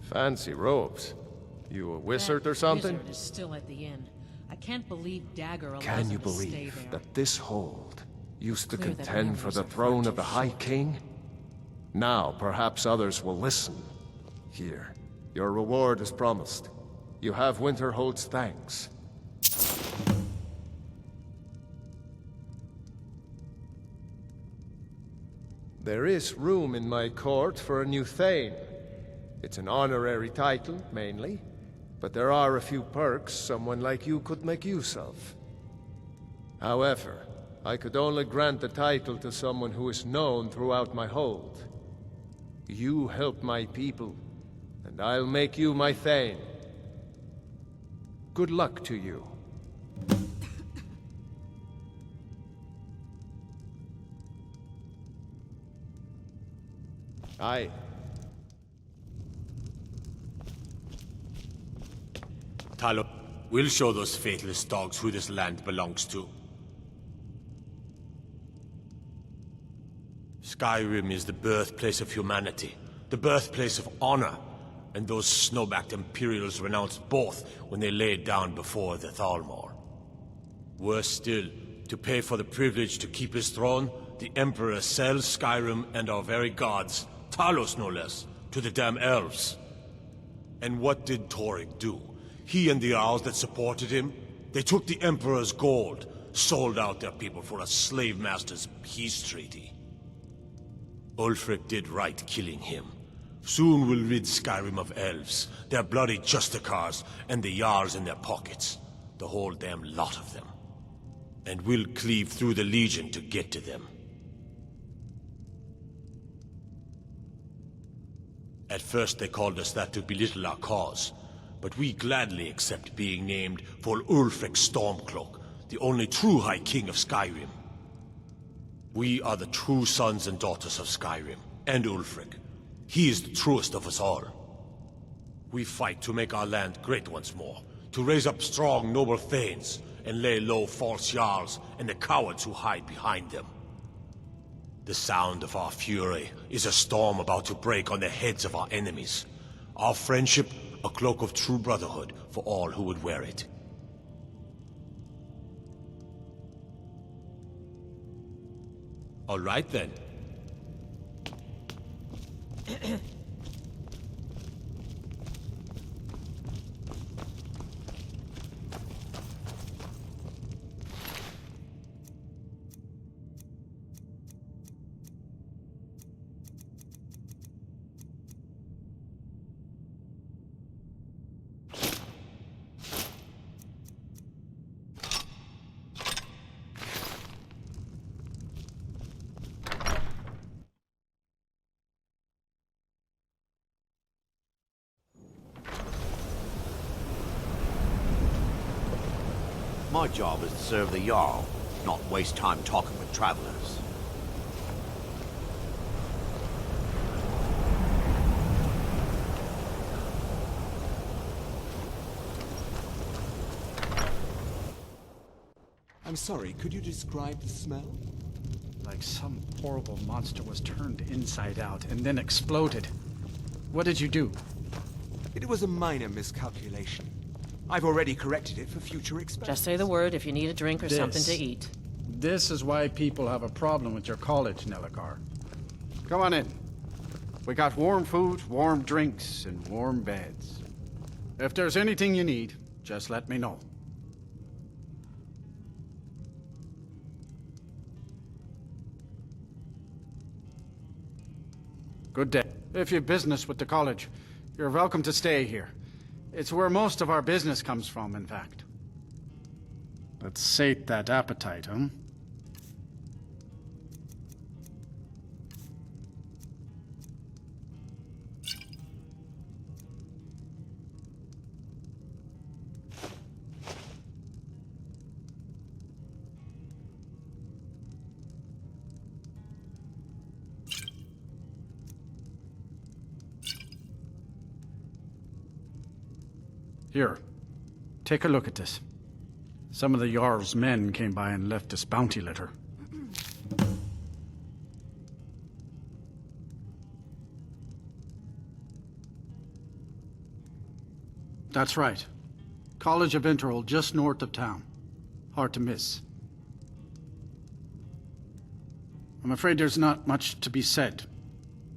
Fancy robes. You a wizard or something? Wizard is still at the inn. I can't believe Dagger allows Can you him to stay believe there. that this hold used to Clear that contend for memories the are far throne too of the High short. King? Now, perhaps others will listen. Here, your reward is promised. You have Winterhold's thanks. There is room in my court for a new Thane. It's an honorary title, mainly, but there are a few perks someone like you could make use of. However, I could only grant the title to someone who is known throughout my hold. You help my people, and I'll make you my Thane. Good luck to you. Aye. Talo, we'll show those faithless dogs who this land belongs to. Skyrim is the birthplace of humanity, the birthplace of honor, and those snow-backed Imperials renounced both when they laid down before the Thalmor. Worse still, to pay for the privilege to keep his throne, the Emperor sells Skyrim and our very gods, Talos no less, to the damn elves. And what did Torygg do? He and the Owls that supported him, they took the Emperor's gold, sold out their people for a slave master's peace treaty. Ulfric did right killing him. Soon we'll rid Skyrim of elves, their bloody justicars, and the Jarls in their pockets. The whole damn lot of them. And we'll cleave through the Legion to get to them. At first they called us that to belittle our cause, but we gladly accept being named for Ulfric Stormcloak, the only true High King of Skyrim. We are the true sons and daughters of Skyrim, and Ulfric. He is the truest of us all. We fight to make our land great once more, to raise up strong, noble thanes, and lay low false Jarls and the cowards who hide behind them. The sound of our fury is a storm about to break on the heads of our enemies. Our friendship, a cloak of true brotherhood for all who would wear it. All right then. My job is to serve the Jarl, not waste time talking with travelers. I'm sorry, could you describe the smell? Like some horrible monster was turned inside out and then exploded. What did you do? It was a minor miscalculation. I've already corrected it for future expense. Just say the word if you need a drink or something to eat. This is why people have a problem with your college, Nelagar. Come on in. We got warm food, warm drinks, and warm beds. If there's anything you need, just let me know. Good day. If you've business with the college, you're welcome to stay here. It's where most of our business comes from, in fact. Let's sate that appetite, huh? Here, take a look at this. Some of the Jarl's men came by and left this bounty letter. That's right. College of Winterhold, just north of town. Hard to miss. I'm afraid there's not much to be said.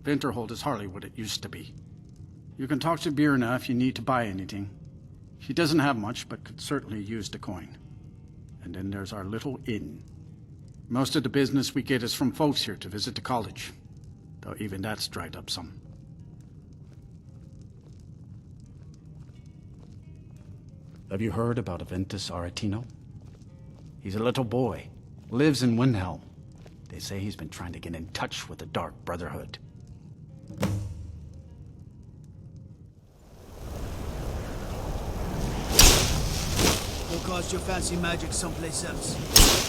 Winterhold is hardly what it used to be. You can talk to Birna if you need to buy anything. She doesn't have much, but could certainly use the coin. And then there's our little inn. Most of the business we get is from folks here to visit the college, though even that's dried up some. Have you heard about Aventus Aretino? He's a little boy, lives in Winterhold. They say he's been trying to get in touch with the Dark Brotherhood. Go cast your fancy magic someplace else.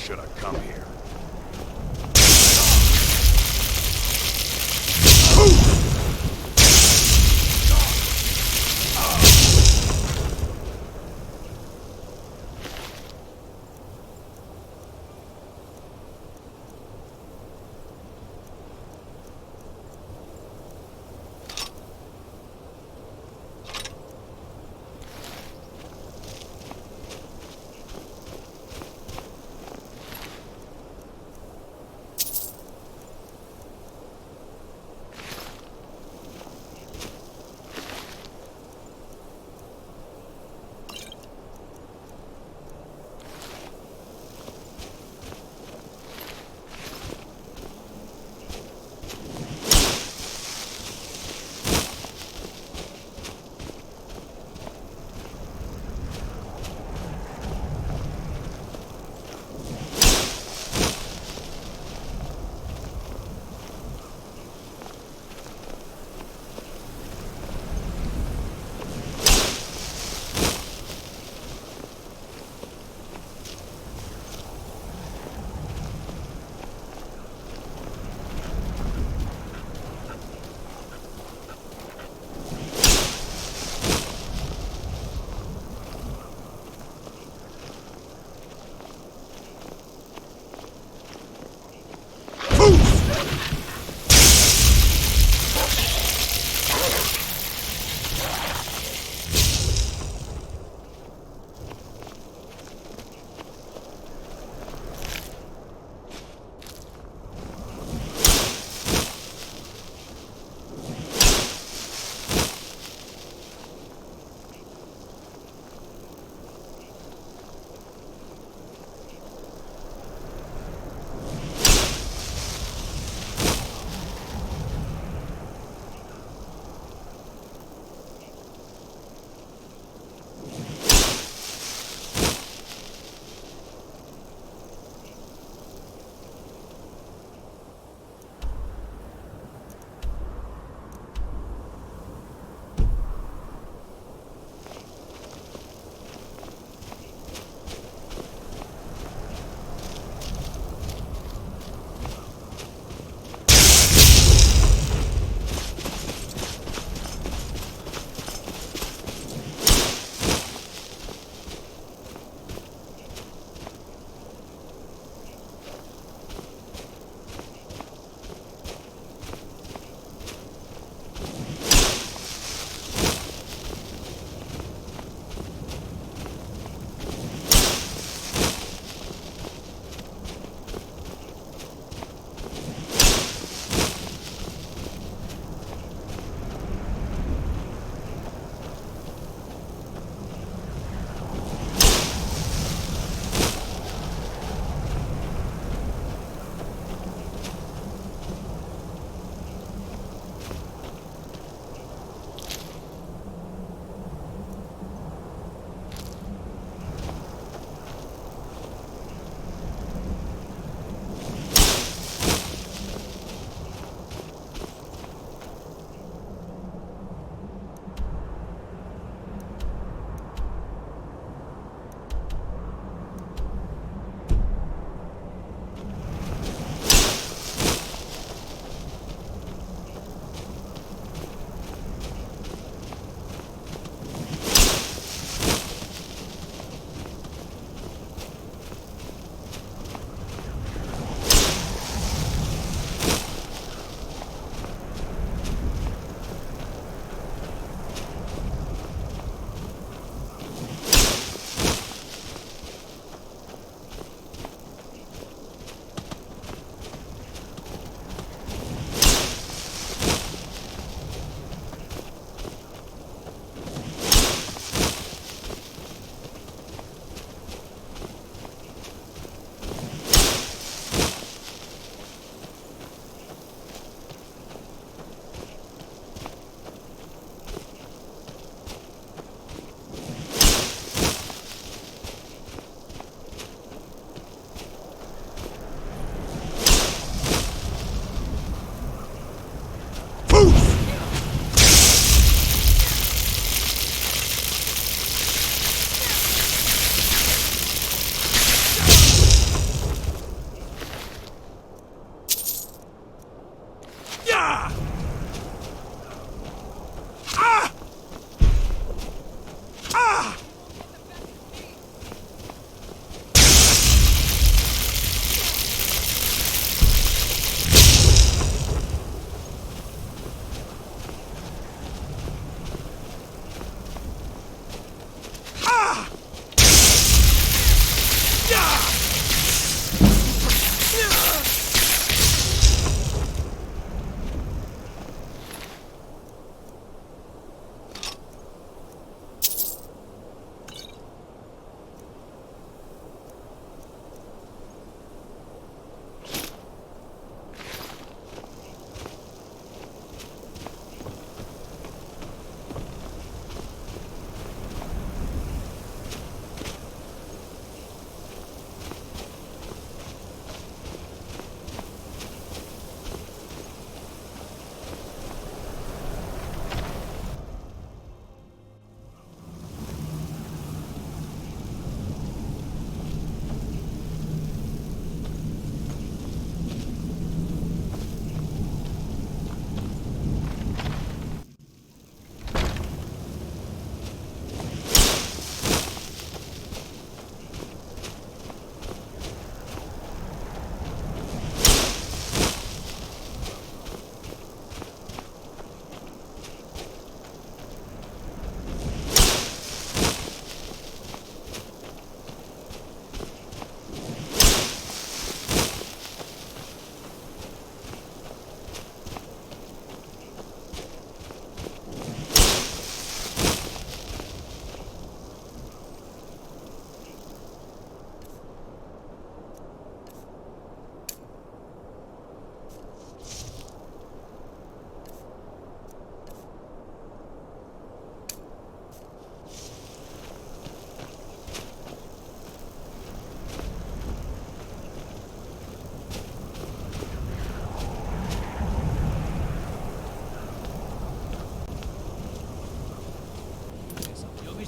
should have come here.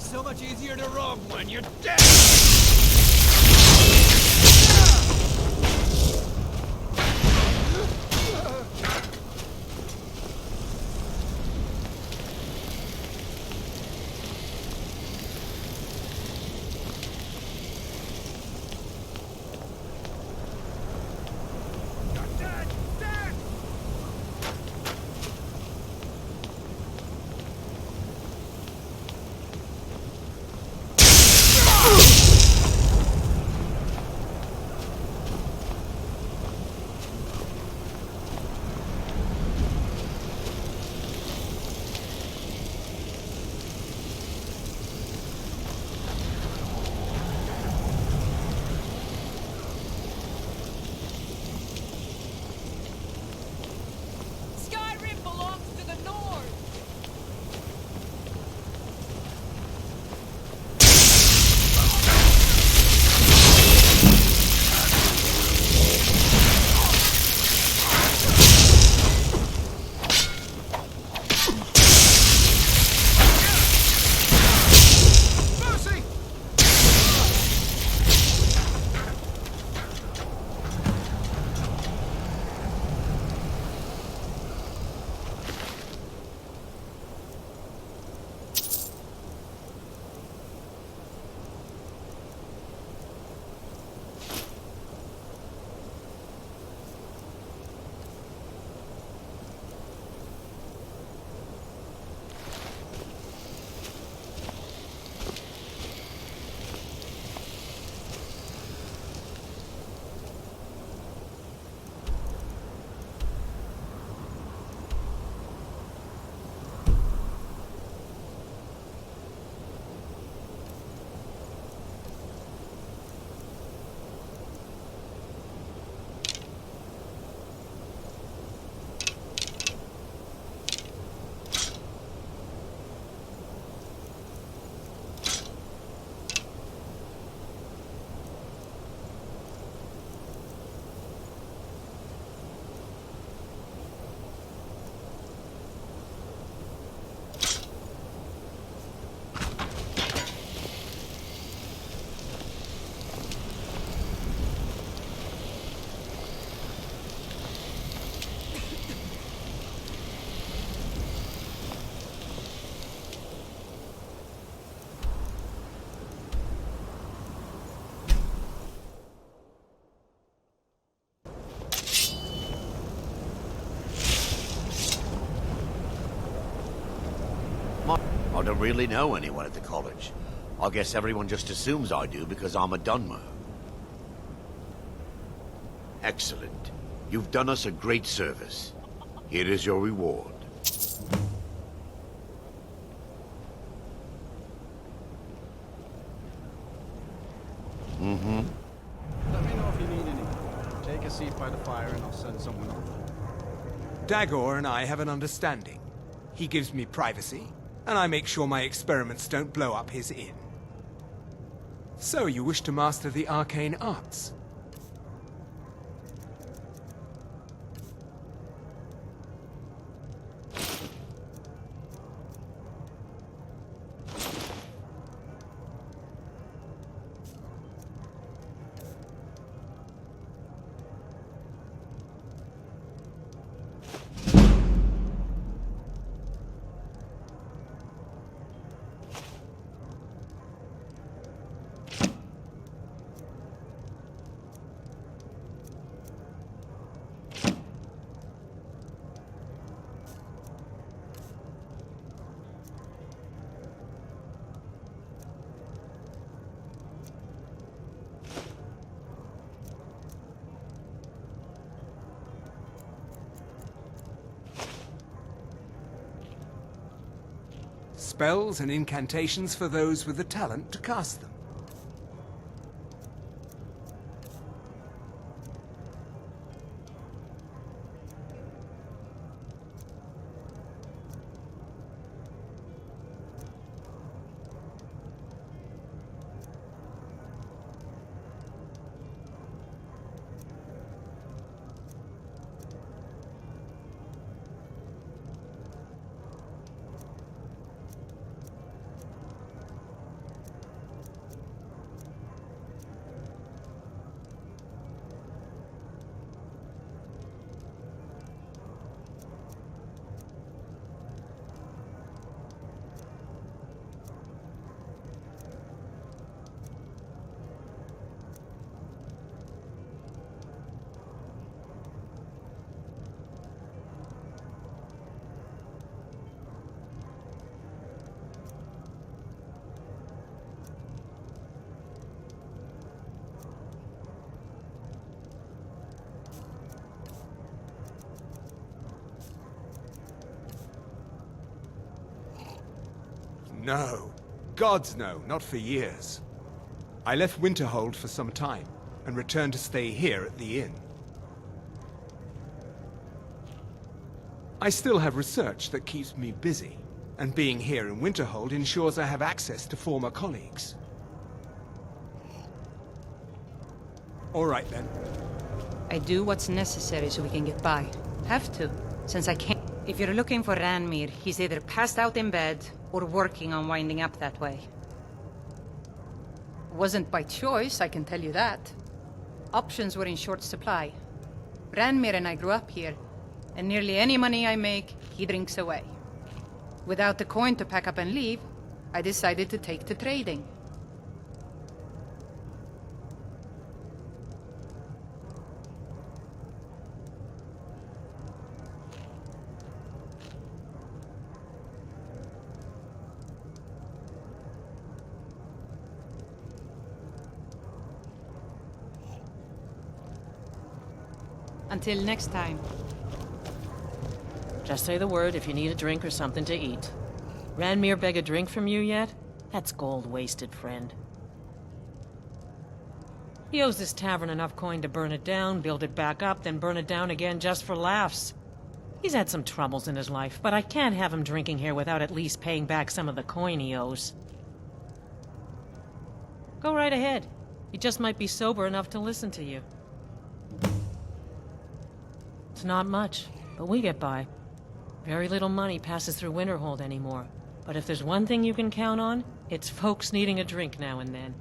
so much easier to rob when you're dead! SKYRIM belongs to the North! I don't really know anyone at the college. I guess everyone just assumes I do because I'm a Dunmer. Excellent. You've done us a great service. Here is your reward. Let me know if you need anything. Take a seat by the fire and I'll send someone over. Dagor and I have an understanding. He gives me privacy, and I make sure my experiments don't blow up his inn. So you wish to master the arcane arts? Spells and incantations for those with the talent to cast them. No. Gods no, not for years. I left Winterhold for some time, and returned to stay here at the inn. I still have research that keeps me busy, and being here in Winterhold ensures I have access to former colleagues. All right then. I do what's necessary so we can get by. Have to, since I can't. If you're looking for Ranmir, he's either passed out in bed or working on winding up that way. Wasn't by choice, I can tell you that. Options were in short supply. Ranmir and I grew up here, and nearly any money I make, he drinks away. Without the coin to pack up and leave, I decided to take to trading. Until next time. Just say the word if you need a drink or something to eat. Ranmir beg a drink from you yet? That's gold wasted, friend. He owes this tavern enough coin to burn it down, build it back up, then burn it down again just for laughs. He's had some troubles in his life, but I can't have him drinking here without at least paying back some of the coin he owes. Go right ahead. He just might be sober enough to listen to you. It's not much, but we get by. Very little money passes through Winterhold anymore. But if there's one thing you can count on, it's folks needing a drink now and then.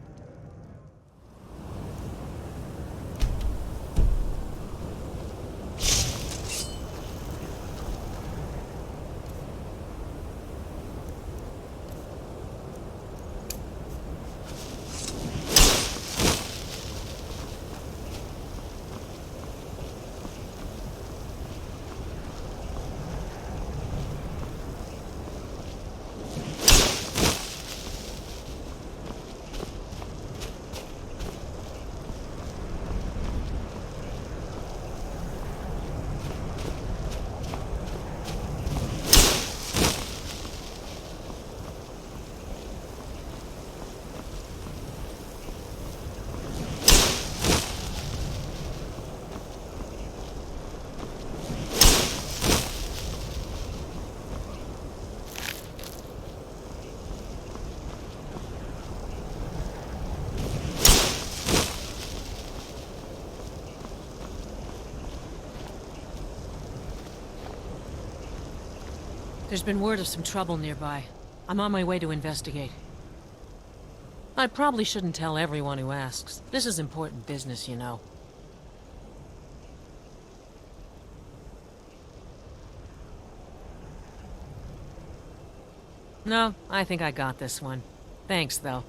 There's been word of some trouble nearby. I'm on my way to investigate. I probably shouldn't tell everyone who asks. This is important business, you know. No, I think I got this one. Thanks, though.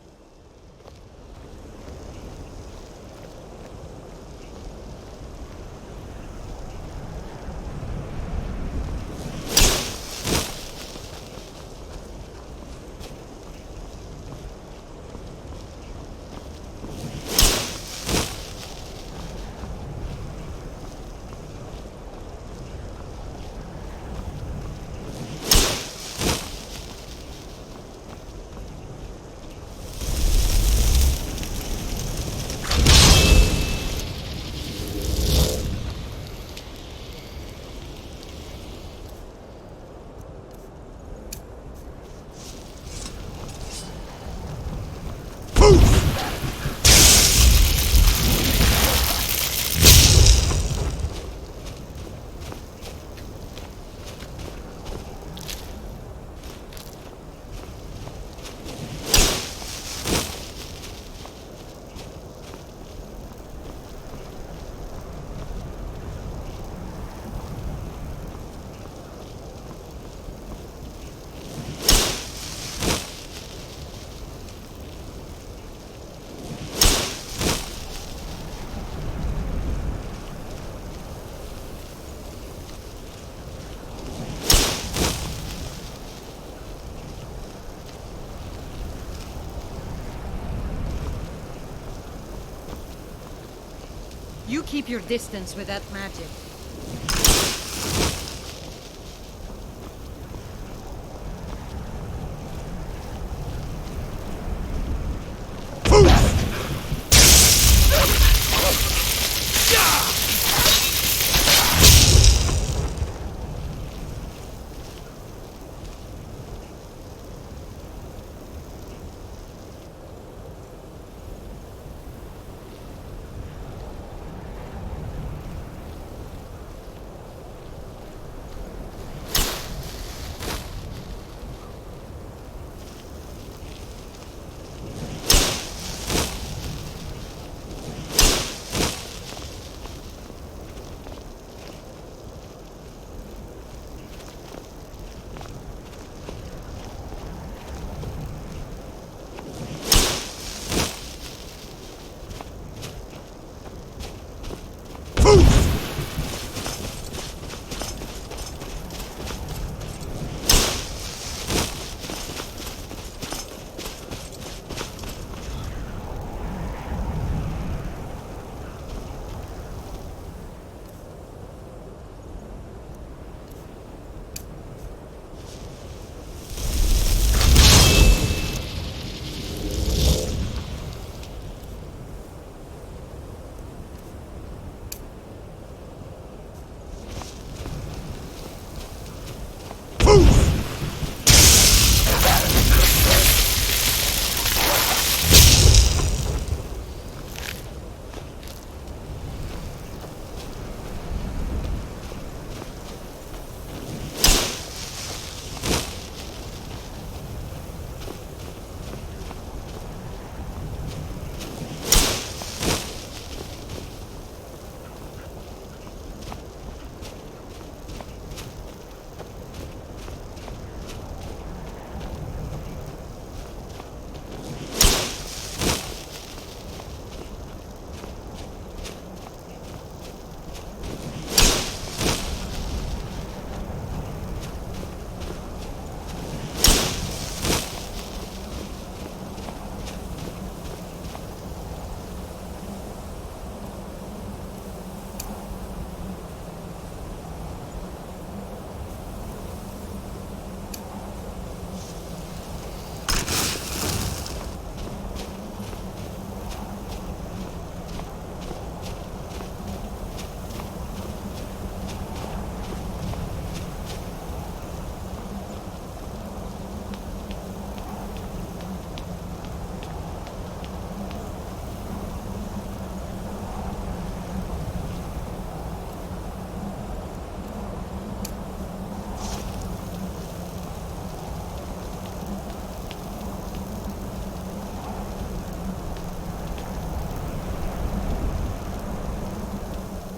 You keep your distance with that magic.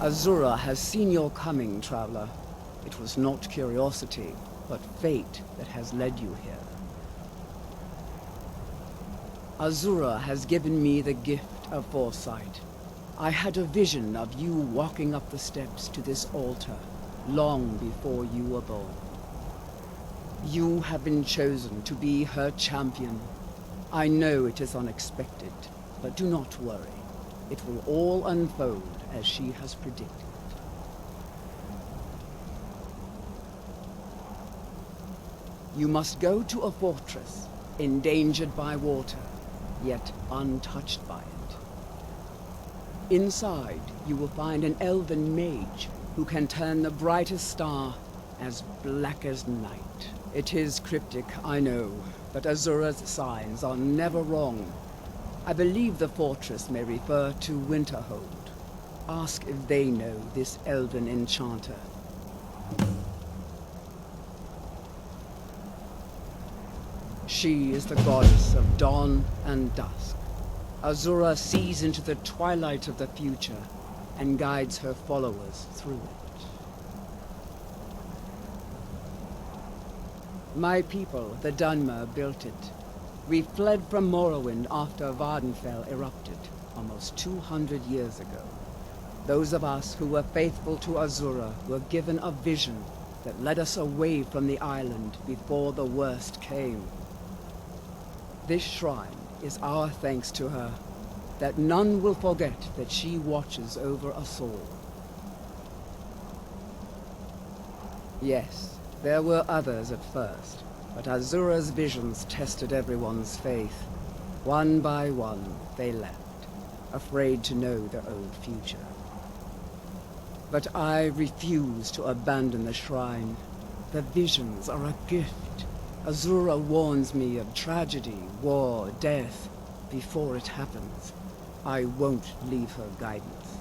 Azura has seen your coming, traveler. It was not curiosity, but fate that has led you here. Azura has given me the gift of foresight. I had a vision of you walking up the steps to this altar, long before you were born. You have been chosen to be her champion. I know it is unexpected, but do not worry. It will all unfold as she has predicted. You must go to a fortress, endangered by water, yet untouched by it. Inside, you will find an elven mage who can turn the brightest star as black as night. It is cryptic, I know, but Azura's signs are never wrong. I believe the fortress may refer to Winterhold. Ask if they know this elven enchanter. She is the goddess of dawn and dusk. Azura sees into the twilight of the future and guides her followers through it. My people, the Dunmer, built it. We fled from Morrowind after Vardenfell erupted, almost 200 years ago. Those of us who were faithful to Azura were given a vision that led us away from the island before the worst came. This shrine is our thanks to her, that none will forget that she watches over us all. Yes, there were others at first, but Azura's visions tested everyone's faith. One by one, they left, afraid to know their own future. But I refuse to abandon the shrine. The visions are a gift. Azura warns me of tragedy, war, death, before it happens. I won't leave her guidance.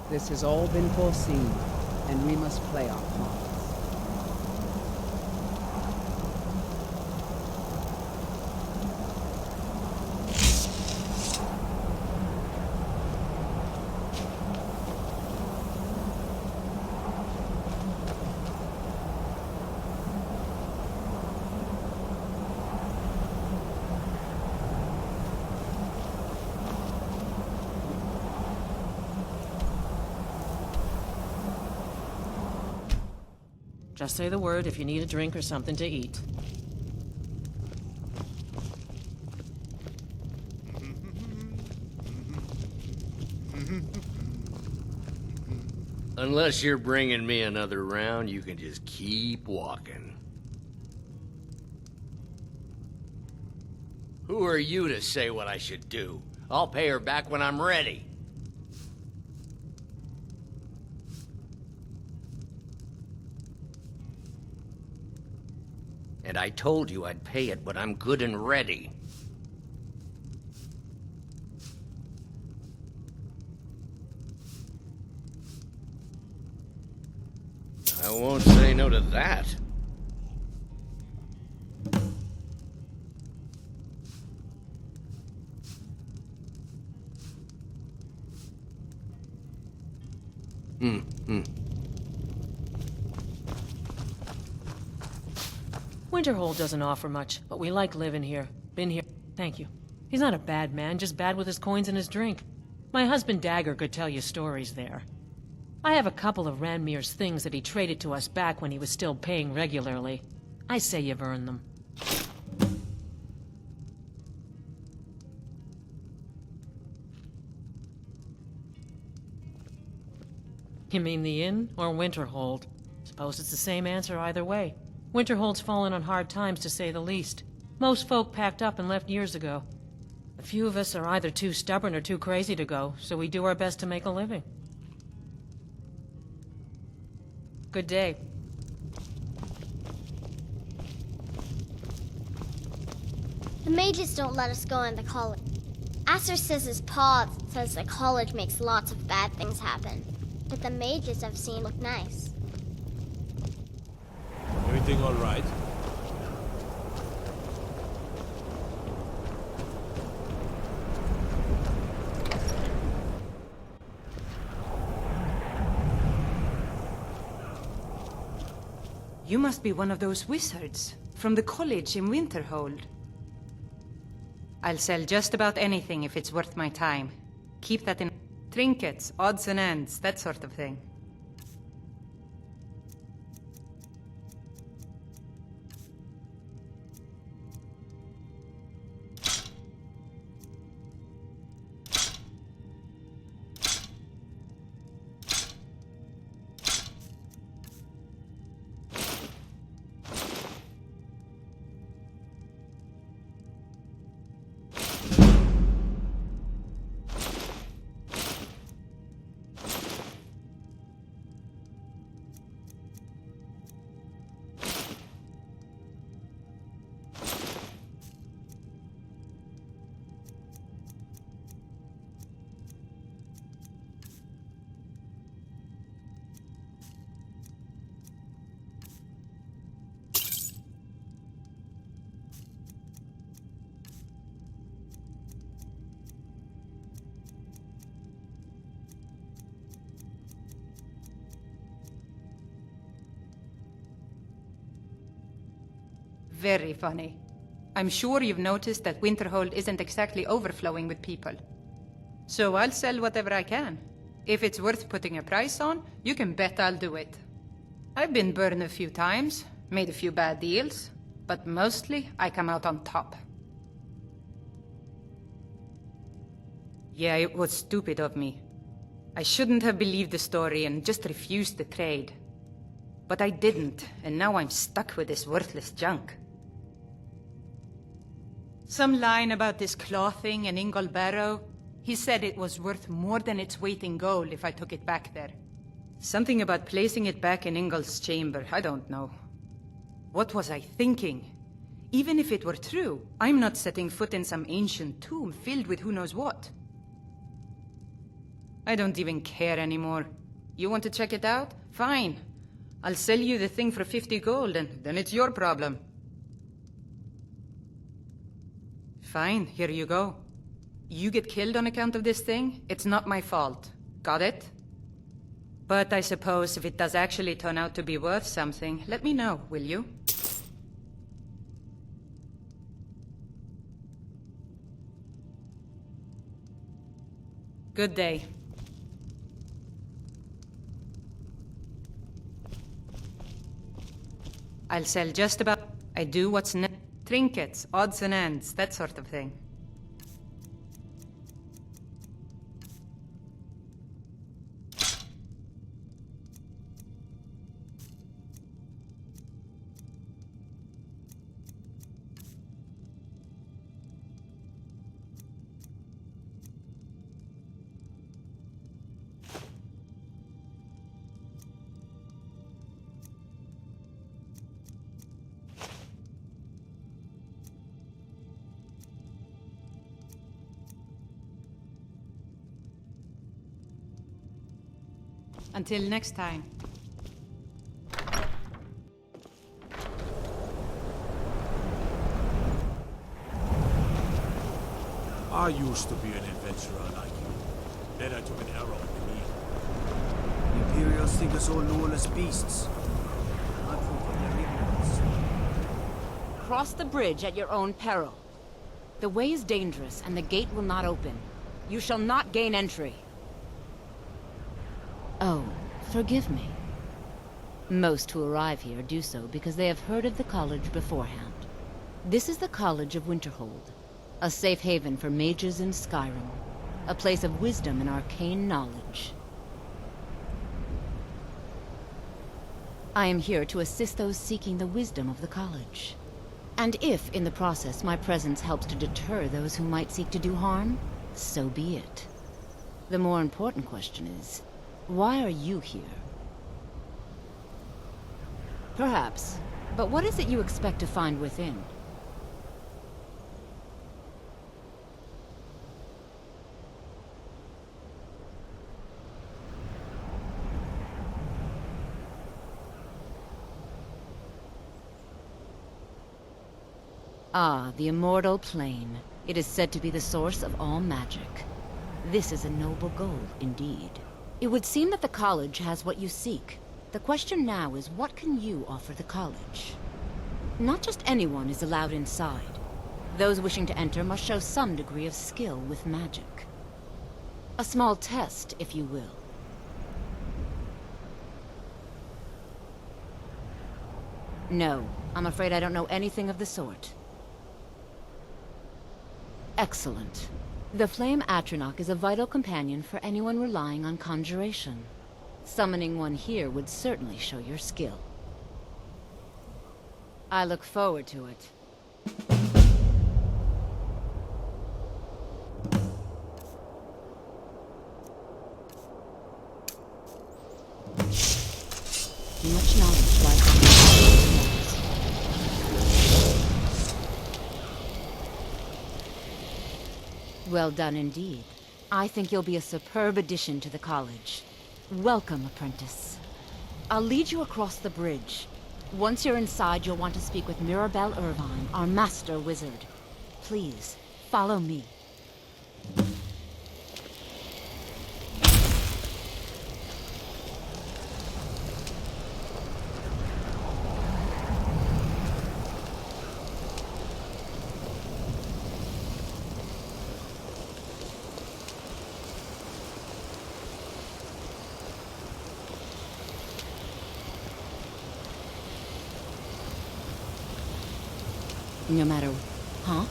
This has all been foreseen, and we must play our part. Just say the word if you need a drink or something to eat. Unless you're bringing me another round, you can just keep walking. Who are you to say what I should do? I'll pay her back when I'm ready. And I told you I'd pay it when I'm good and ready. I won't say no to that. Winterhold doesn't offer much, but we like living here. Been here. Thank you. He's not a bad man, just bad with his coins and his drink. My husband Dagger could tell you stories there. I have a couple of Ranmir's things that he traded to us back when he was still paying regularly. I say you've earned them. You mean the inn or Winterhold? Suppose it's the same answer either way. Winterhold's fallen on hard times, to say the least. Most folk packed up and left years ago. A few of us are either too stubborn or too crazy to go, so we do our best to make a living. Good day. The mages don't let us go in the college. Aster says his paw says the college makes lots of bad things happen. But the mages I've seen look nice. Everything all right? You must be one of those wizards from the college in Winterhold. I'll sell just about anything if it's worth my time. Keep that in... Trinkets, odds and ends, that sort of thing. Very funny. I'm sure you've noticed that Winterhold isn't exactly overflowing with people. So I'll sell whatever I can. If it's worth putting a price on, you can bet I'll do it. I've been burned a few times, made a few bad deals, but mostly I come out on top. Yeah, it was stupid of me. I shouldn't have believed the story and just refused the trade. But I didn't, and now I'm stuck with this worthless junk. Some line about this clothing in Ingol Barrow. He said it was worth more than its weight in gold if I took it back there. Something about placing it back in Ingol's chamber, I don't know. What was I thinking? Even if it were true, I'm not setting foot in some ancient tomb filled with who knows what. I don't even care anymore. You want to check it out? Fine. I'll sell you the thing for 50 gold, and then it's your problem. Fine, here you go. You get killed on account of this thing, it's not my fault. Got it? But I suppose if it does actually turn out to be worth something, let me know, will you? Good day. I'll sell just about... I do what's trinkets, odds and ends, that sort of thing. Until next time. I used to be an adventurer like you. Then I took an arrow in the knee. The Imperials think us all known as beasts. Not proving their ignorance. Cross the bridge at your own peril. The way is dangerous, and the gate will not open. You shall not gain entry. Oh, forgive me. Most who arrive here do so because they have heard of the college beforehand. This is the College of Winterhold, a safe haven for mages in Skyrim, a place of wisdom and arcane knowledge. I am here to assist those seeking the wisdom of the college. And if, in the process, my presence helps to deter those who might seek to do harm, so be it. The more important question is, why are you here? Perhaps, but what is it you expect to find within? Ah, the Immortal Plane. It is said to be the source of all magic. This is a noble goal, indeed. It would seem that the college has what you seek. The question now is, what can you offer the college? Not just anyone is allowed inside. Those wishing to enter must show some degree of skill with magic. A small test, if you will. No, I'm afraid I don't know anything of the sort. Excellent. The Flame Atronach is a vital companion for anyone relying on conjuration. Summoning one here would certainly show your skill. I look forward to it. Much knowledge lies behind these walls. Well done indeed. I think you'll be a superb addition to the college. Welcome, apprentice. I'll lead you across the bridge. Once you're inside, you'll want to speak with Mirabelle Irvine, our master wizard. Please, follow me. No matter... Huh?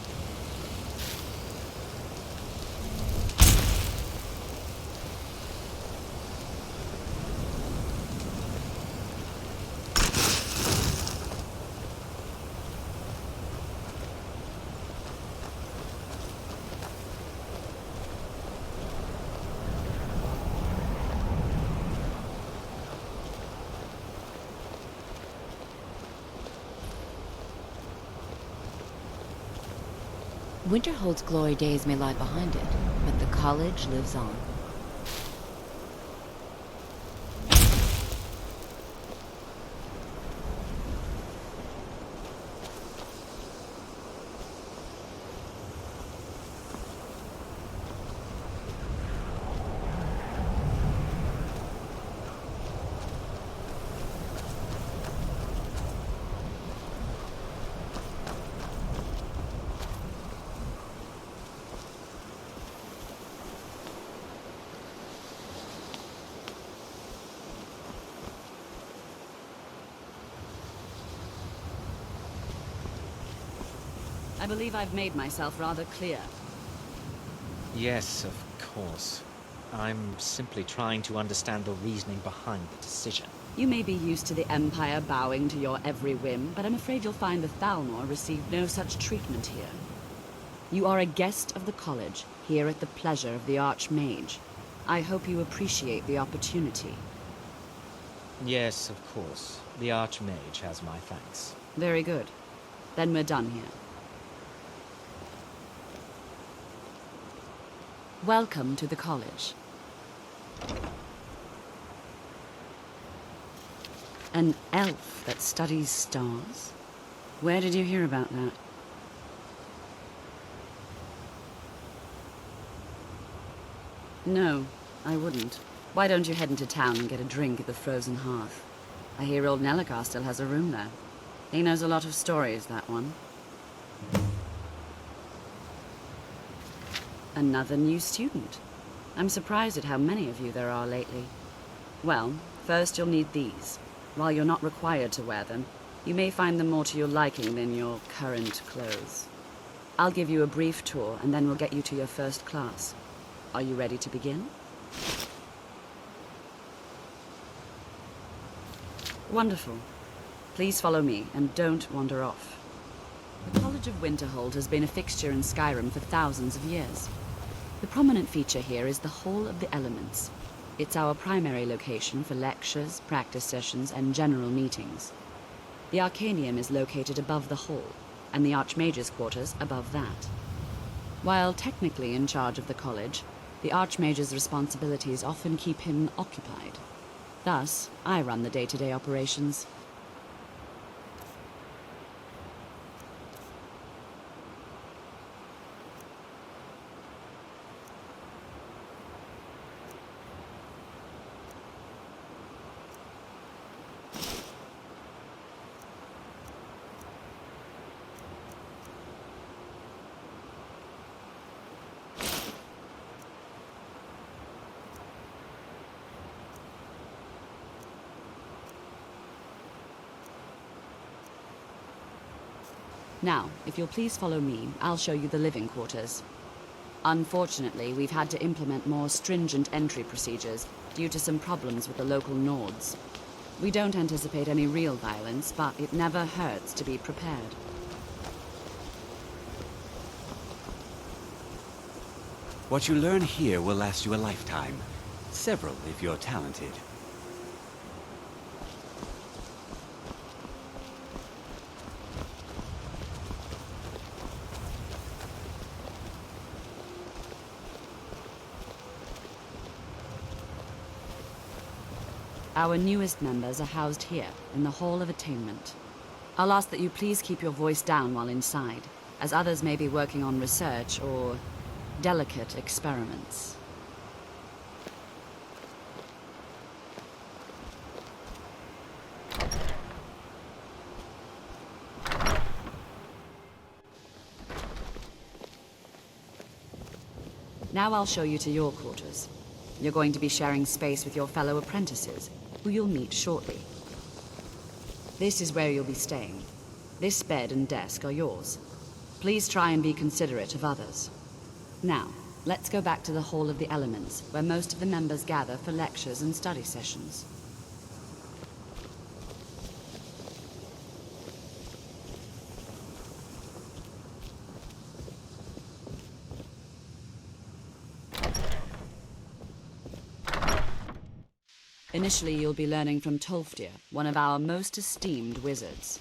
Winterhold's glory days may lie behind it, but the college lives on. I believe I've made myself rather clear. Yes, of course. I'm simply trying to understand the reasoning behind the decision. You may be used to the Empire bowing to your every whim, but I'm afraid you'll find the Thalmor received no such treatment here. You are a guest of the college, here at the pleasure of the Archmage. I hope you appreciate the opportunity. Yes, of course. The Archmage has my thanks. Very good. Then we're done here. Welcome to the college. An elf that studies stars? Where did you hear about that? No, I wouldn't. Why don't you head into town and get a drink at the Frozen Hearth? I hear old Nelicar still has a room there. He knows a lot of stories, that one. Another new student. I'm surprised at how many of you there are lately. Well, first you'll need these. While you're not required to wear them, you may find them more to your liking than your current clothes. I'll give you a brief tour, and then we'll get you to your first class. Are you ready to begin? Wonderful. Please follow me, and don't wander off. The College of Winterhold has been a fixture in Skyrim for thousands of years. The prominent feature here is the Hall of the Elements. It's our primary location for lectures, practice sessions, and general meetings. The Arcanium is located above the hall, and the Archmage's quarters above that. While technically in charge of the college, the Archmage's responsibilities often keep him occupied. Thus, I run the day-to-day operations. Now, if you'll please follow me, I'll show you the living quarters. Unfortunately, we've had to implement more stringent entry procedures due to some problems with the local Nords. We don't anticipate any real violence, but it never hurts to be prepared. What you learn here will last you a lifetime. Several, if you're talented. Our newest members are housed here, in the Hall of Attainment. I'll ask that you please keep your voice down while inside, as others may be working on research or delicate experiments. Now I'll show you to your quarters. You're going to be sharing space with your fellow apprentices, who you'll meet shortly. This is where you'll be staying. This bed and desk are yours. Please try and be considerate of others. Now, let's go back to the Hall of the Elements, where most of the members gather for lectures and study sessions. Initially, you'll be learning from Tolfdir, one of our most esteemed wizards.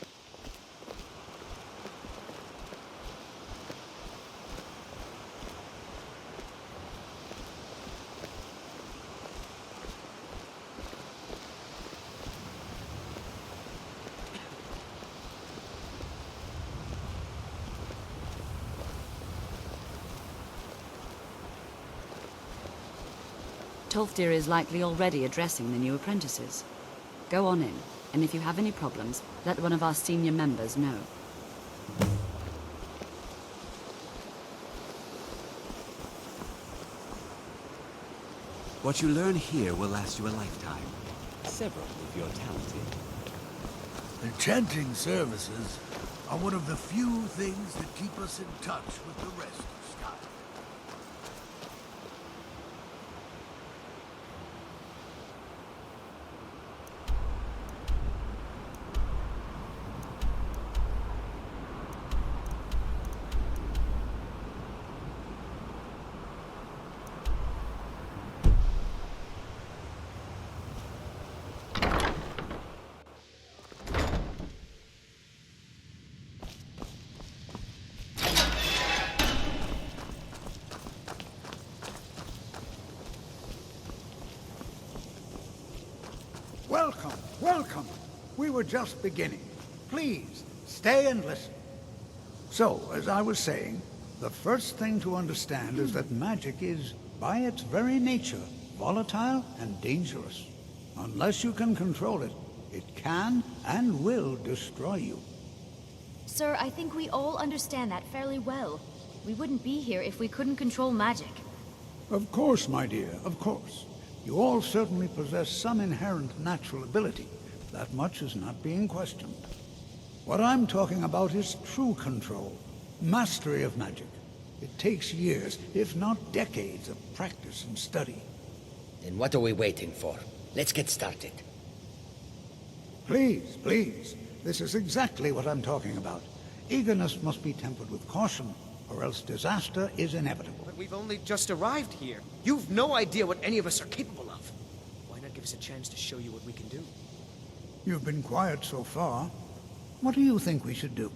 Tolfdir is likely already addressing the new apprentices. Go on in, and if you have any problems, let one of our senior members know. What you learn here will last you a lifetime. Several, if you're talented. Enchanting services are one of the few things that keep us in touch with the rest of Sky. Welcome, welcome. We were just beginning. Please, stay and listen. So, as I was saying, the first thing to understand is that magic is, by its very nature, volatile and dangerous. Unless you can control it, it can and will destroy you. Sir, I think we all understand that fairly well. We wouldn't be here if we couldn't control magic. Of course, my dear, of course. You all certainly possess some inherent natural ability. That much is not being questioned. What I'm talking about is true control, mastery of magic. It takes years, if not decades, of practice and study. Then what are we waiting for? Let's get started. Please, please. This is exactly what I'm talking about. Eagerness must be tempered with caution, or else disaster is inevitable. But we've only just arrived here. You've no idea what any of us are capable of. Why not give us a chance to show you what we can do? You've been quiet so far. What do you think we should do?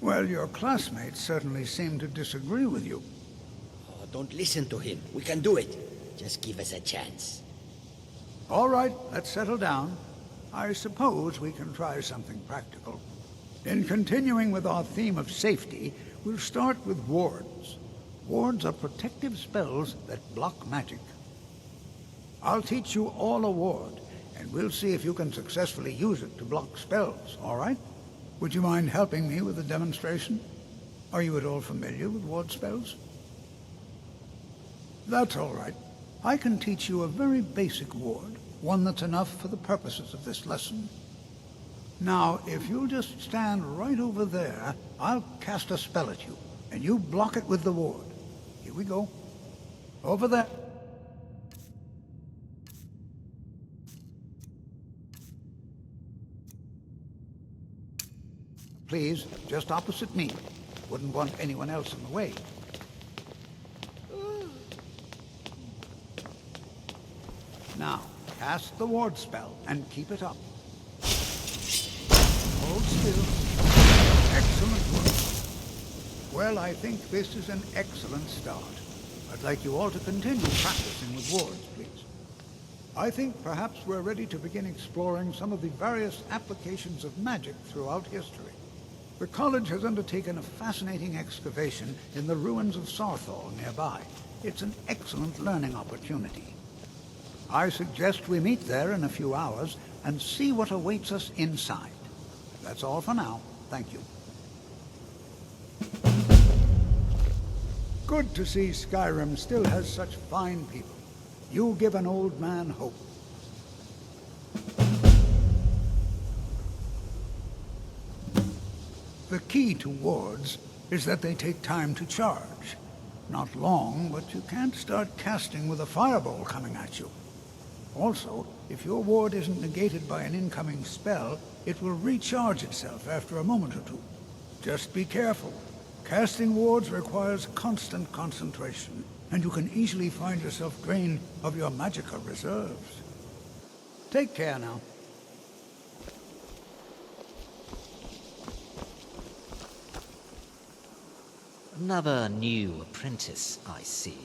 Well, your classmates certainly seem to disagree with you. Oh, don't listen to him. We can do it. Just give us a chance. All right, let's settle down. I suppose we can try something practical. In continuing with our theme of safety, we'll start with wards. Wards are protective spells that block magic. I'll teach you all a ward, and we'll see if you can successfully use it to block spells, all right? Would you mind helping me with a demonstration? Are you at all familiar with ward spells? That's all right. I can teach you a very basic ward, one that's enough for the purposes of this lesson. Now, if you'll just stand right over there, I'll cast a spell at you, and you block it with the ward. Here we go. Over there. Please, just opposite me. Wouldn't want anyone else in the way. Now, cast the ward spell and keep it up. Hold still. Excellent work. Well, I think this is an excellent start. I'd like you all to continue practicing with wards, please. I think perhaps we're ready to begin exploring some of the various applications of magic throughout history. The college has undertaken a fascinating excavation in the ruins of Sarthal nearby. It's an excellent learning opportunity. I suggest we meet there in a few hours and see what awaits us inside. That's all for now. Thank you. Good to see Skyrim still has such fine people. You give an old man hope. The key to wards is that they take time to charge. Not long, but you can't start casting with a fireball coming at you. Also, if your ward isn't negated by an incoming spell, it will recharge itself after a moment or two. Just be careful. Casting wards requires constant concentration, and you can easily find yourself drained of your magicka reserves. Take care now. Another new apprentice, I see.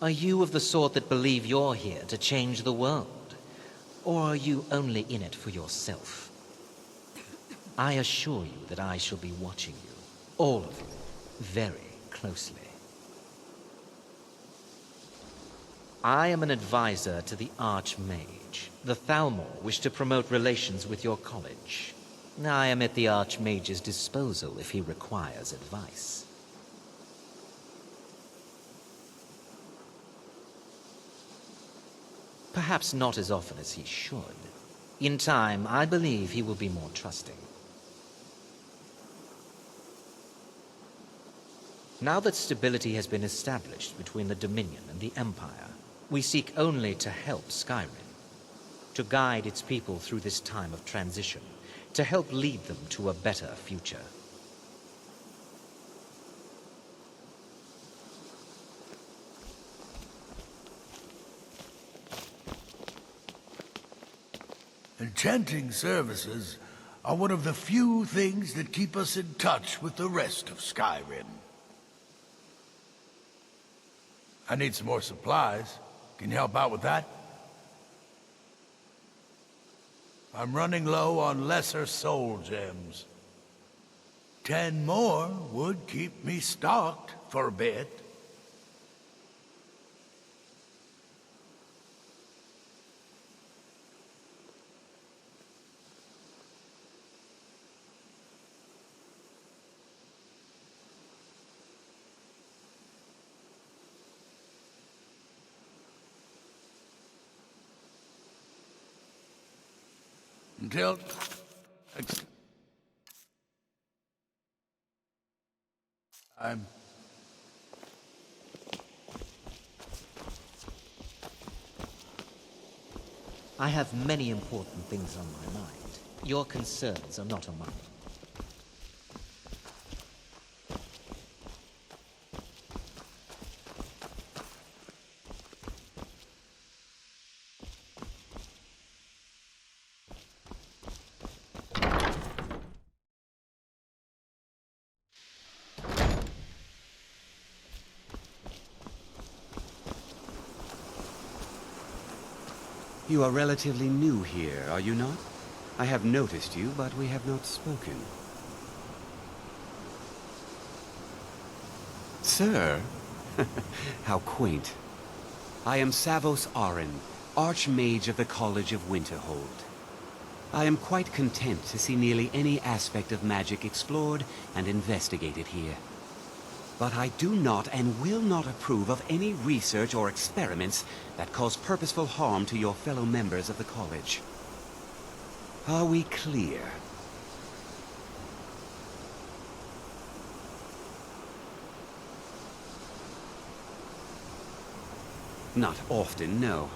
Are you of the sort that believe you're here to change the world? Or are you only in it for yourself? I assure you that I shall be watching you, all of you, very closely. I am an advisor to the Archmage. The Thalmor wish to promote relations with your college. I am at the Archmage's disposal if he requires advice. Perhaps not as often as he should. In time, I believe he will be more trusting. Now that stability has been established between the Dominion and the Empire, we seek only to help Skyrim, to guide its people through this time of transition, to help lead them to a better future. Enchanting services are one of the few things that keep us in touch with the rest of Skyrim. I need some more supplies. Can you help out with that? I'm running low on lesser soul gems. 10 more would keep me stocked for a bit. Until next time. I have many important things on my mind. Your concerns are not among them. You are relatively new here, are you not? I have noticed you, but we have not spoken. Sir? How quaint. I am Savos Arin, Archmage of the College of Winterhold. I am quite content to see nearly any aspect of magic explored and investigated here. But I do not and will not approve of any research or experiments that cause purposeful harm to your fellow members of the college. Are we clear? Not often, no.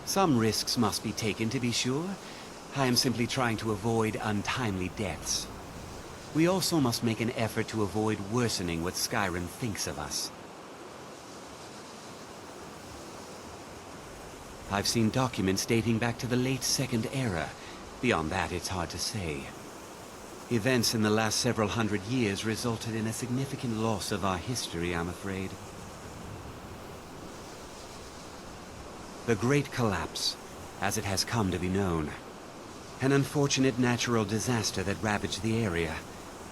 Some risks must be taken, to be sure. I am simply trying to avoid untimely deaths. We also must make an effort to avoid worsening what SKYRIM thinks of us. I've seen documents dating back to the late Second Era. Beyond that, it's hard to say. Events in the last several hundred years resulted in a significant loss of our history, I'm afraid. The Great Collapse, as it has come to be known. An unfortunate natural disaster that ravaged the area.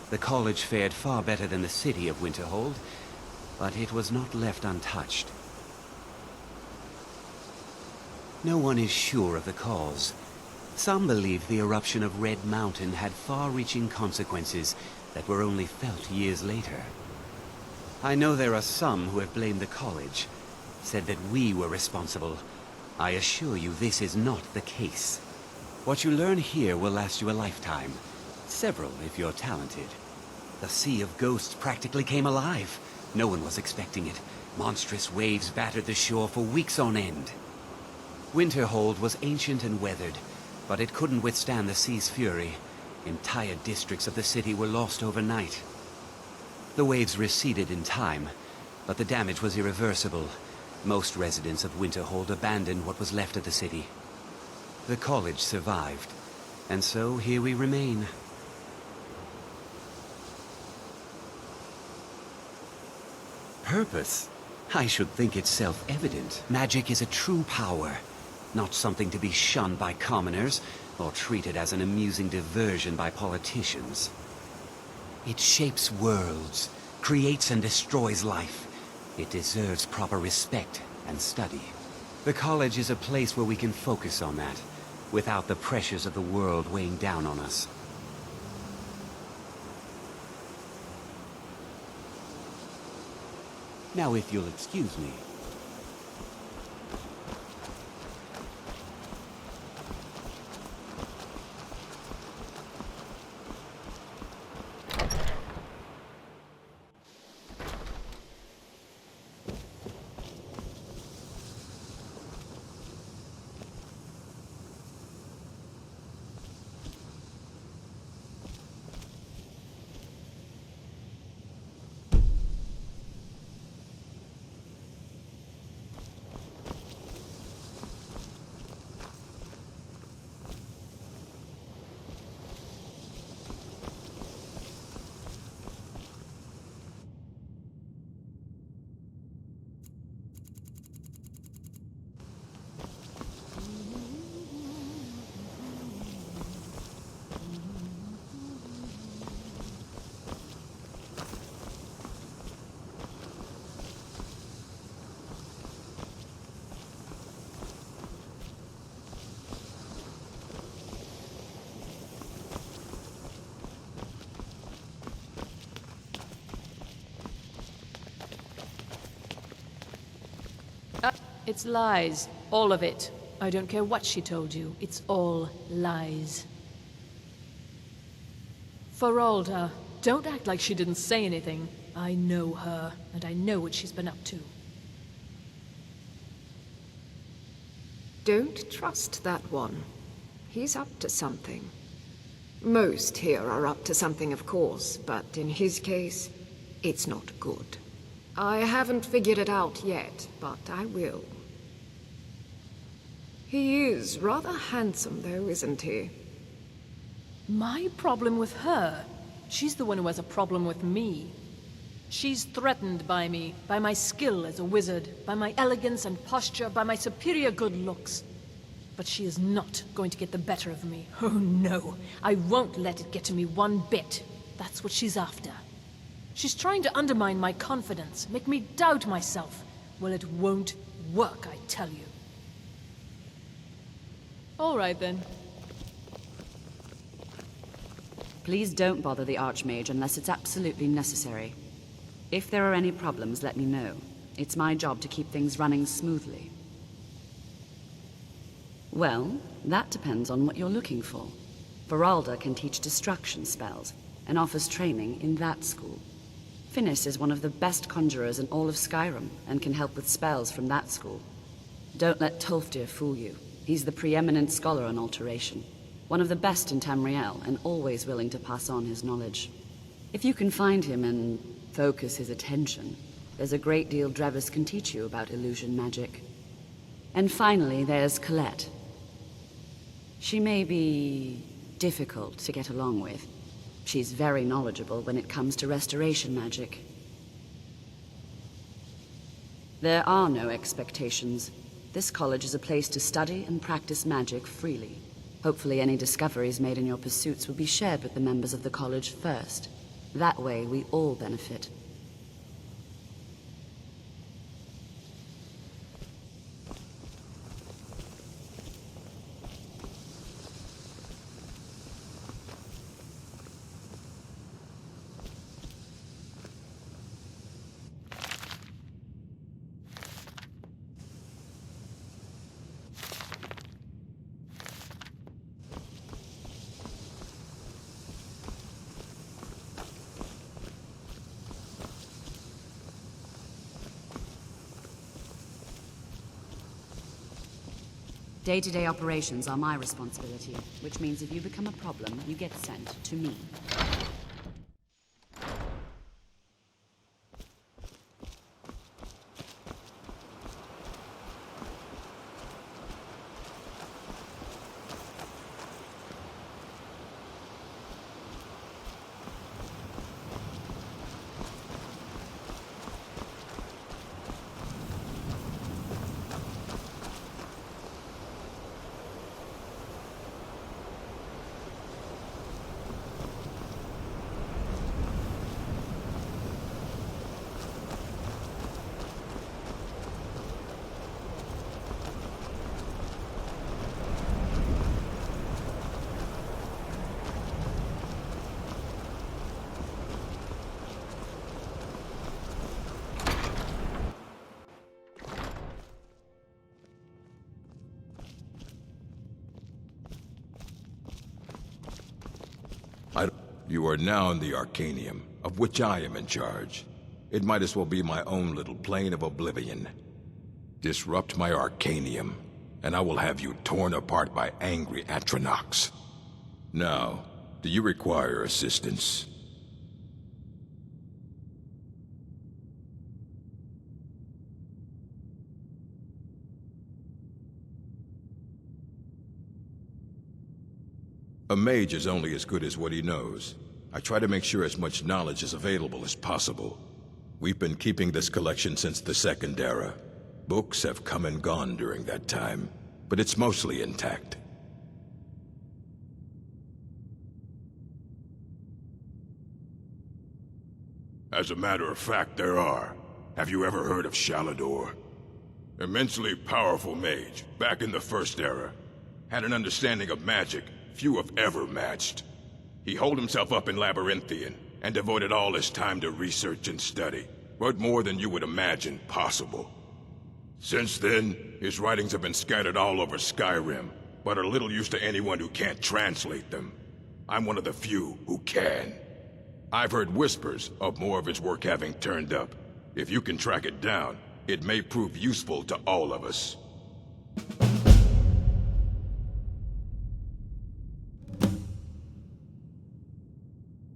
The college fared far better than the city of Winterhold, but it was not left untouched. No one is sure of the cause. Some believe the eruption of Red Mountain had far-reaching consequences that were only felt years later. I know there are some who have blamed the college, said that we were responsible. I assure you this is not the case. What you learn here will last you a lifetime. Several, if you're talented. The Sea of Ghosts practically came alive. No one was expecting it. Monstrous waves battered the shore for weeks on end. Winterhold was ancient and weathered, but it couldn't withstand the sea's fury. Entire districts of the city were lost overnight. The waves receded in time, but the damage was irreversible. Most residents of Winterhold abandoned what was left of the city. The college survived, and so here we remain. Purpose? I should think it's self-evident. Magic is a true power, not something to be shunned by commoners, or treated as an amusing diversion by politicians. It shapes worlds, creates and destroys life. It deserves proper respect and study. The college is a place where we can focus on that, without the pressures of the world weighing down on us. Now, if you'll excuse me. It's lies. All of it. I don't care what she told you. It's all lies. Feralda, don't act like she didn't say anything. I know her, and I know what she's been up to. Don't trust that one. He's up to something. Most here are up to something, of course, but in his case, it's not good. I haven't figured it out yet, but I will. He is rather handsome, though, isn't he? My problem with her? She's the one who has a problem with me. She's threatened by me, by my skill as a wizard, by my elegance and posture, by my superior good looks. But she is not going to get the better of me. Oh no, I won't let it get to me one bit. That's what she's after. She's trying to undermine my confidence, make me doubt myself. Well, it won't work, I tell you. All right, then. Please don't bother the Archmage unless it's absolutely necessary. If there are any problems, let me know. It's my job to keep things running smoothly. Well, that depends on what you're looking for. Veralda can teach destruction spells, and offers training in that school. Finis is one of the best conjurers in all of Skyrim, and can help with spells from that school. Don't let Tolfdir fool you. He's the preeminent scholar on alteration. One of the best in Tamriel, and always willing to pass on his knowledge. If you can find him and focus his attention, there's a great deal Drevis can teach you about illusion magic. And finally, there's Colette. She may be difficult to get along with. She's very knowledgeable when it comes to restoration magic. There are no expectations. This college is a place to study and practice magic freely. Hopefully any discoveries made in your pursuits will be shared with the members of the college first. That way, we all benefit. Day-to-day operations are my responsibility, which means if you become a problem, you get sent to me. You are now in the Arcanium, of which I am in charge. It might as well be my own little plane of oblivion. Disrupt my Arcanium, and I will have you torn apart by angry Atronachs. Now, do you require assistance? A mage is only as good as what he knows. I try to make sure as much knowledge is available as possible. We've been keeping this collection since the Second Era. Books have come and gone during that time, but it's mostly intact. As a matter of fact, there are. Have you ever heard of Shalador? Immensely powerful mage, back in the First Era. Had an understanding of magic few have ever matched. He holed himself up in Labyrinthian, and devoted all his time to research and study. But more than you would imagine possible. Since then, his writings have been scattered all over Skyrim, but are little use to anyone who can't translate them. I'm one of the few who can. I've heard whispers of more of his work having turned up. If you can track it down, it may prove useful to all of us.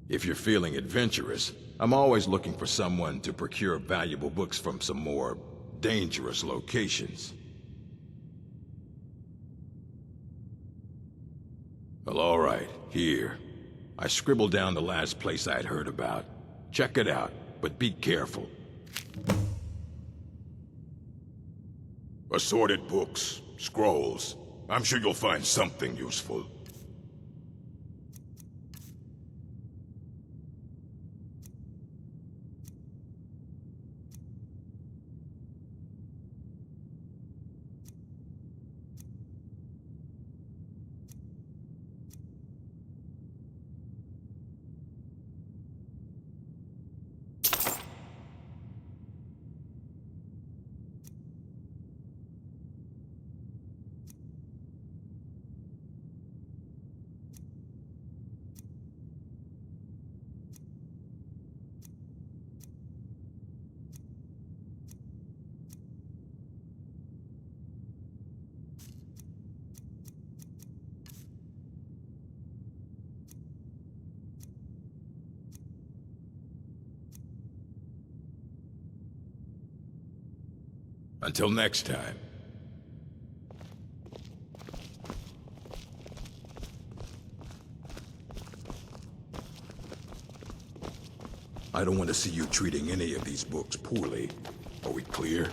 If you're feeling adventurous, I'm always looking for someone to procure valuable books from some more dangerous locations. Well, all right, here. I scribbled down the last place I'd heard about. Check it out, but be careful. Assorted books, scrolls. I'm sure you'll find something useful. Until next time. I don't want to see you treating any of these books poorly. Are we clear?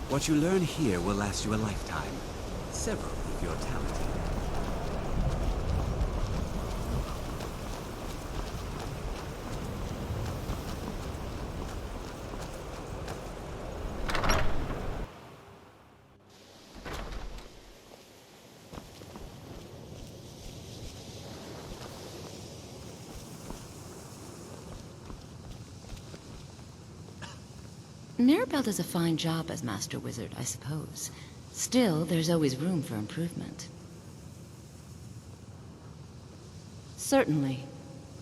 What you learn here will last you a lifetime. Several if you're talented. Mirabelle does a fine job as Master Wizard, I suppose. Still, there's always room for improvement. Certainly.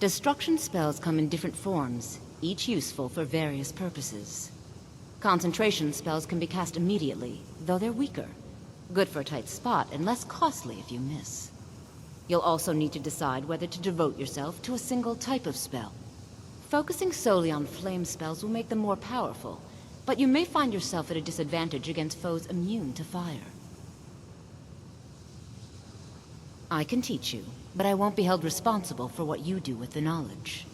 Destruction spells come in different forms, each useful for various purposes. Concentration spells can be cast immediately, though they're weaker. Good for a tight spot, and less costly if you miss. You'll also need to decide whether to devote yourself to a single type of spell. Focusing solely on flame spells will make them more powerful, but you may find yourself at a disadvantage against foes immune to fire. I can teach you, but I won't be held responsible for what you do with the knowledge.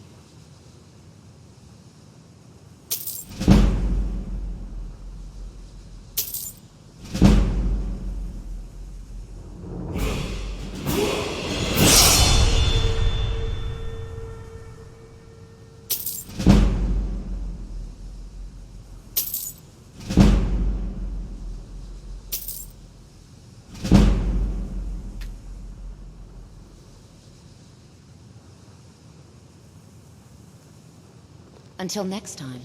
Until next time.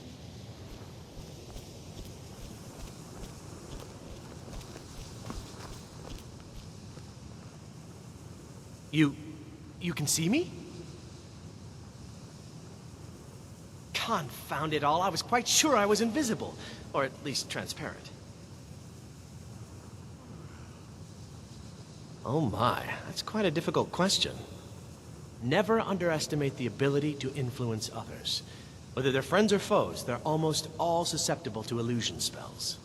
You can see me? Confound it all, I was quite sure I was invisible. Or at least transparent. Oh my, that's quite a difficult question. Never underestimate the ability to influence others. Whether they're friends or foes, they're almost all susceptible to illusion spells.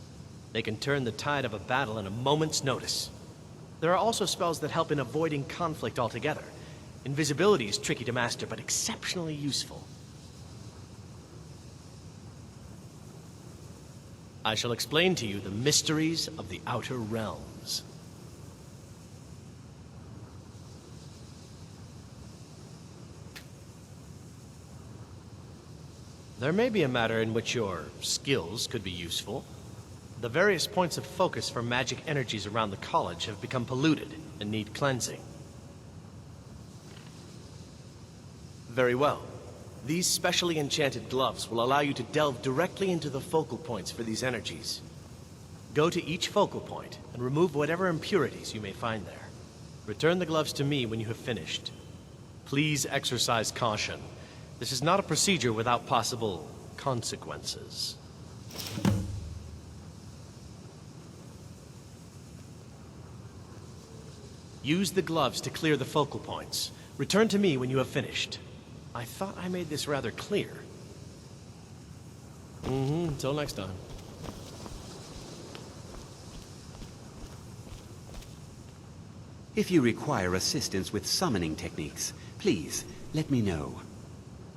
They can turn the tide of a battle in a moment's notice. There are also spells that help in avoiding conflict altogether. Invisibility is tricky to master, but exceptionally useful. I shall explain to you the mysteries of the Outer Realms. There may be a matter in which your skills could be useful. The various points of focus for magic energies around the college have become polluted and need cleansing. Very well. These specially enchanted gloves will allow you to delve directly into the focal points for these energies. Go to each focal point and remove whatever impurities you may find there. Return the gloves to me when you have finished. Please exercise caution. This is not a procedure without possible consequences. Use the gloves to clear the focal points. Return to me when you have finished. I thought I made this rather clear. Until next time. If you require assistance with summoning techniques, please let me know.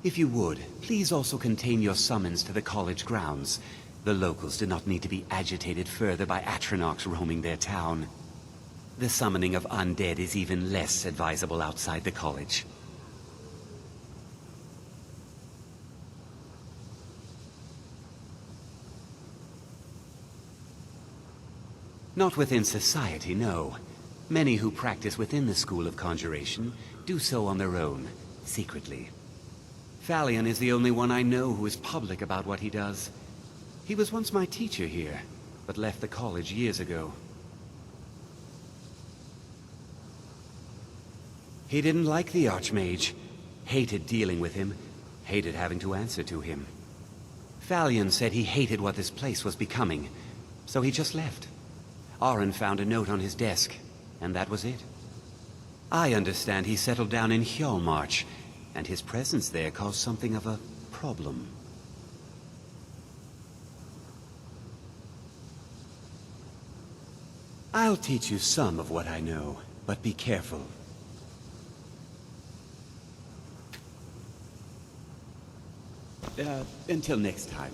If you would, please also contain your summons to the college grounds. The locals do not need to be agitated further by Atronachs roaming their town. The summoning of undead is even less advisable outside the college. Not within society, no. Many who practice within the School of Conjuration do so on their own, secretly. Thalion is the only one I know who is public about what he does. He was once my teacher here, but left the college years ago. He didn't like the Archmage, hated dealing with him, hated having to answer to him. Thalion said he hated what this place was becoming, so he just left. Arin found a note on his desk, and that was it. I understand he settled down in Hjalmarch, and his presence there caused something of a problem. I'll teach you some of what I know, but be careful. Until next time.